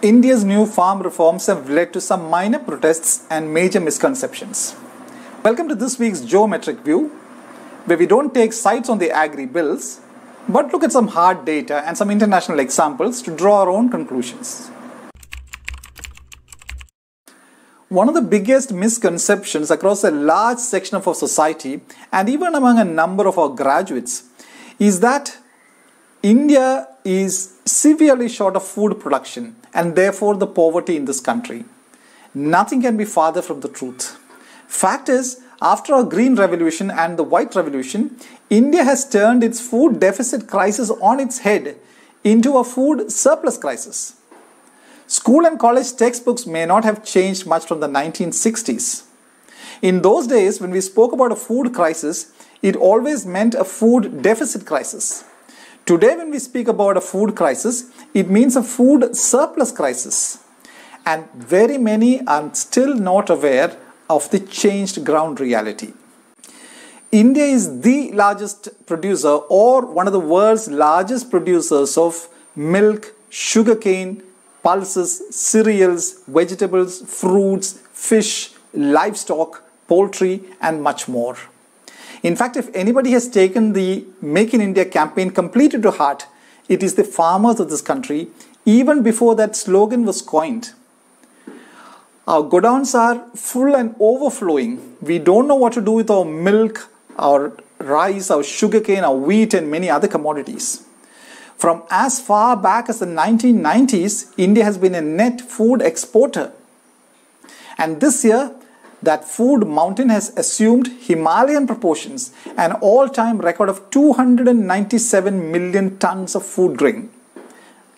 India's new farm reforms have led to some minor protests and major misconceptions. Welcome to this week's Geometric View, where we don't take sides on the agri bills, but look at some hard data and some international examples to draw our own conclusions. One of the biggest misconceptions across a large section of our society and even among a number of our graduates is that India is severely short of food production and therefore the poverty in this country. Nothing can be farther from the truth. Fact is, after our Green Revolution and the White Revolution, India has turned its food deficit crisis on its head into a food surplus crisis. School and college textbooks may not have changed much from the 1960s. In those days, when we spoke about a food crisis, it always meant a food deficit crisis. Today, when we speak about a food crisis, it means a food surplus crisis. And very many are still not aware of the changed ground reality. India is the largest producer or one of the world's largest producers of milk, sugarcane, pulses, cereals, vegetables, fruits, fish, livestock, poultry, and much more. In fact, if anybody has taken the Make in India campaign completely to heart, it is the farmers of this country, even before that slogan was coined. Our godowns are full and overflowing. We don't know what to do with our milk, our rice, our sugarcane, our wheat, and many other commodities. From as far back as the 1990s, India has been a net food exporter. And this year, that food mountain has assumed Himalayan proportions, an all-time record of 297 million tons of food grain.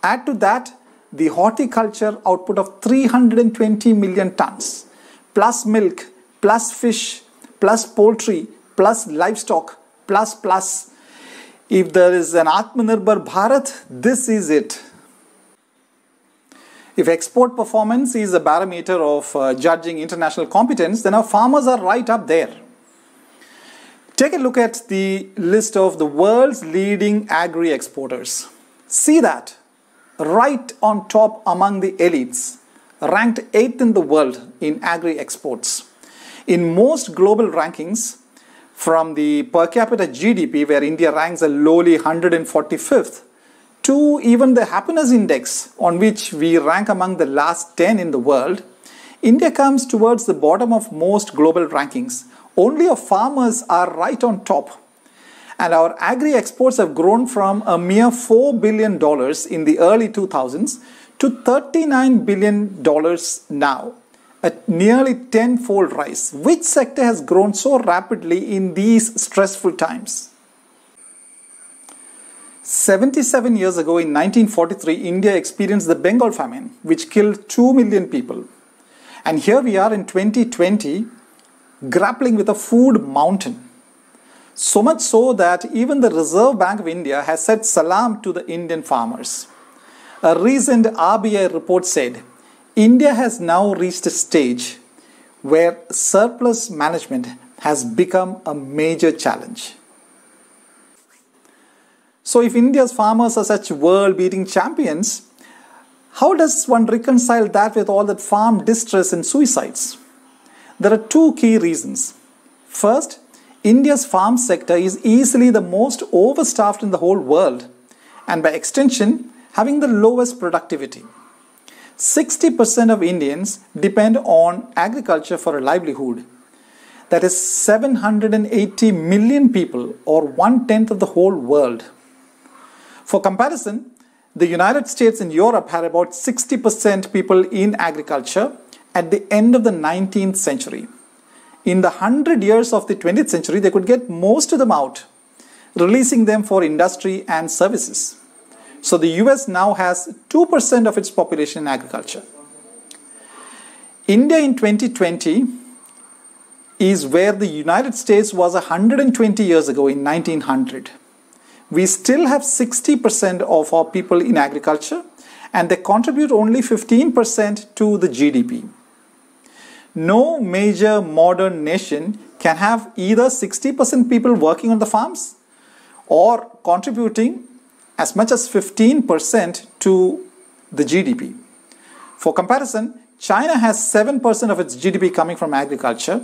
Add to that the horticulture output of 320 million tons, plus milk, plus fish, plus poultry, plus livestock, plus. If there is an Atmanirbhar Bharat, this is it. If export performance is a barometer of judging international competence, then our farmers are right up there. Take a look at the list of the world's leading agri-exporters. See that, right on top among the elites, ranked 8th in the world in agri-exports. In most global rankings, from the per capita GDP, where India ranks a lowly 145th, to even the happiness index, on which we rank among the last 10 in the world, India comes towards the bottom of most global rankings. Only our farmers are right on top. And our agri-exports have grown from a mere $4 billion in the early 2000s to $39 billion now, a nearly tenfold rise. Which sector has grown so rapidly in these stressful times? 77 years ago in 1943, India experienced the Bengal famine, which killed 2 million people. And here we are in 2020, grappling with a food mountain. So much so that even the Reserve Bank of India has said salam to the Indian farmers. A recent RBI report said, India has now reached a stage where surplus management has become a major challenge. So if India's farmers are such world-beating champions, how does one reconcile that with all that farm distress and suicides? There are two key reasons. First, India's farm sector is easily the most overstaffed in the whole world, and by extension, having the lowest productivity. 60% of Indians depend on agriculture for a livelihood. That is 780 million people, or 1/10 of the whole world. For comparison, the United States and Europe had about 60% people in agriculture at the end of the 19th century. In the 100 years of the 20th century, they could get most of them out, releasing them for industry and services. So the US now has 2% of its population in agriculture. India in 2020 is where the United States was 120 years ago in 1900. We still have 60% of our people in agriculture, and they contribute only 15% to the GDP. No major modern nation can have either 60% people working on the farms or contributing as much as 15% to the GDP. For comparison, China has 7% of its GDP coming from agriculture,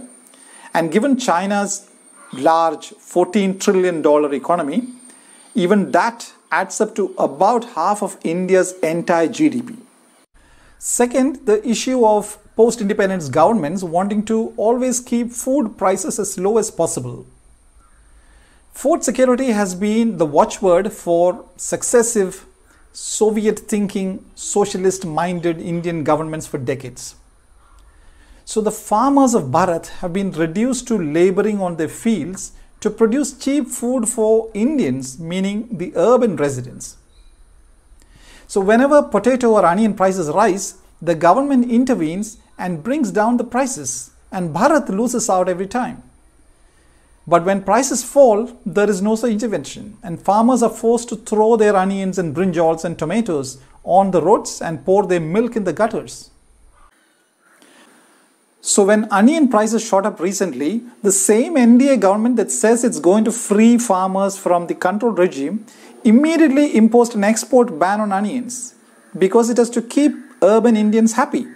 and given China's large $14 trillion economy, even that adds up to about half of India's entire GDP. Second, the issue of post-independence governments wanting to always keep food prices as low as possible. Food security has been the watchword for successive Soviet-thinking, socialist-minded Indian governments for decades. So the farmers of Bharat have been reduced to laboring on their fields to produce cheap food for Indians, meaning the urban residents. So whenever potato or onion prices rise, the government intervenes and brings down the prices, and Bharat loses out every time. But when prices fall, there is no such intervention, and farmers are forced to throw their onions and brinjals and tomatoes on the roads and pour their milk in the gutters. So when onion prices shot up recently, the same NDA government that says it's going to free farmers from the control regime immediately imposed an export ban on onions because it has to keep urban Indians happy.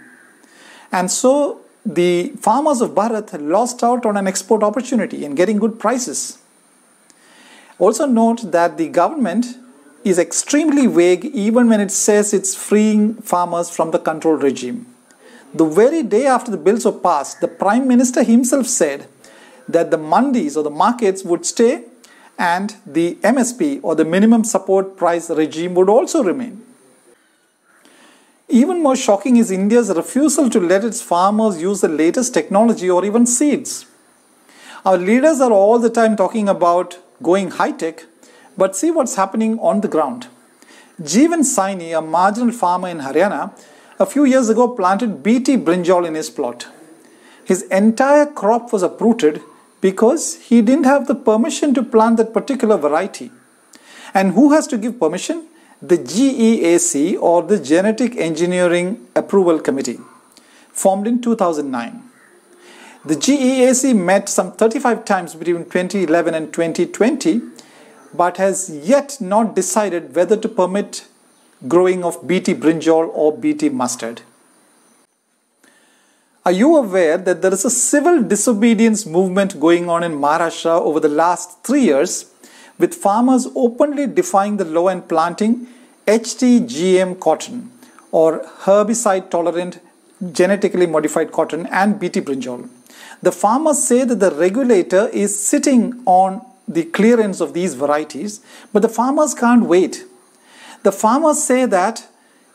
And so the farmers of Bharat lost out on an export opportunity and getting good prices. Also note that the government is extremely vague even when it says it's freeing farmers from the control regime. The very day after the bills were passed, the Prime Minister himself said that the mandis or the markets would stay and the MSP or the minimum support price regime would also remain. Even more shocking is India's refusal to let its farmers use the latest technology or even seeds. Our leaders are all the time talking about going high-tech, but see what's happening on the ground. Jeevan Saini, a marginal farmer in Haryana, a few years ago planted BT brinjal in his plot. His entire crop was uprooted because he didn't have the permission to plant that particular variety. And who has to give permission? The GEAC, or the Genetic Engineering Approval Committee, formed in 2009. The GEAC met some 35 times between 2011 and 2020, but has yet not decided whether to permit growing of BT brinjal or BT mustard. Are you aware that there is a civil disobedience movement going on in Maharashtra over the last 3 years, with farmers openly defying the law and planting HT-GM cotton or herbicide-tolerant genetically modified cotton and BT brinjal? The farmers say that the regulator is sitting on the clearance of these varieties, but the farmers can't wait. The farmers say that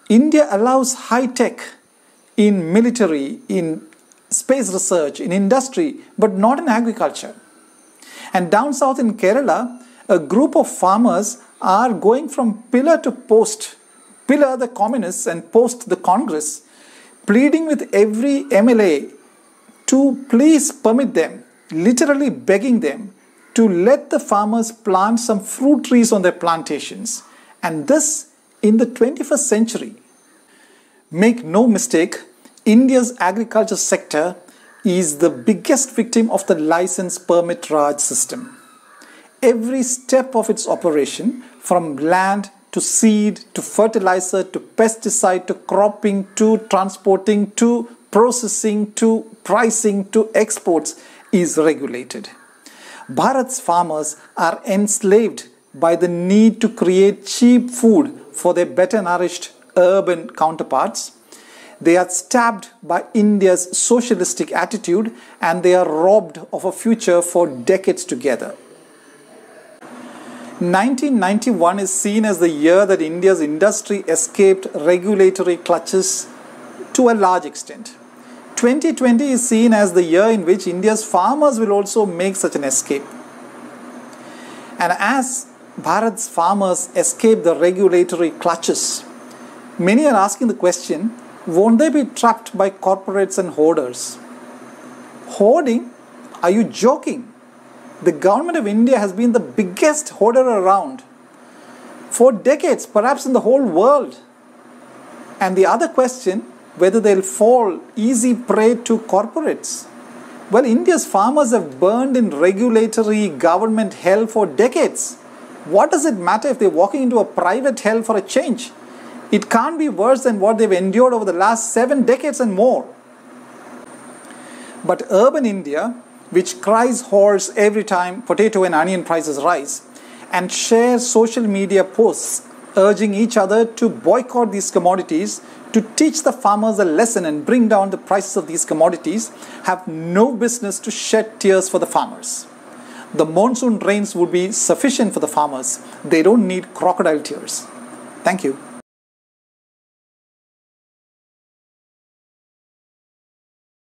India allows high-tech in military, in space research, in industry, but not in agriculture. And down south in Kerala, a group of farmers are going from pillar to post, pillar the communists and post the Congress, pleading with every MLA to please permit them, literally begging them to let the farmers plant some fruit trees on their plantations. And this in the 21st century. Make no mistake, India's agriculture sector is the biggest victim of the license permit Raj system. Every step of its operation, from land to seed to fertilizer to pesticide to cropping to transporting to processing to pricing to exports, is regulated. Bharat's farmers are enslaved by the need to create cheap food for their better nourished urban counterparts. They are stabbed by India's socialistic attitude, and they are robbed of a future for decades together. 1991 is seen as the year that India's industry escaped regulatory clutches to a large extent. 2020 is seen as the year in which India's farmers will also make such an escape. And as Bharat's farmers escape the regulatory clutches, many are asking the question, won't they be trapped by corporates and hoarders? Hoarding? Are you joking? The government of India has been the biggest hoarder around for decades, perhaps in the whole world. And the other question, whether they'll fall easy prey to corporates. Well, India's farmers have burned in regulatory government hell for decades. What does it matter if they're walking into a private hell for a change? It can't be worse than what they've endured over the last 7 decades and more. But urban India, which cries hoarse every time potato and onion prices rise, and shares social media posts urging each other to boycott these commodities to teach the farmers a lesson and bring down the prices of these commodities, have no business to shed tears for the farmers. The monsoon rains would be sufficient for the farmers. They don't need crocodile tears. Thank you.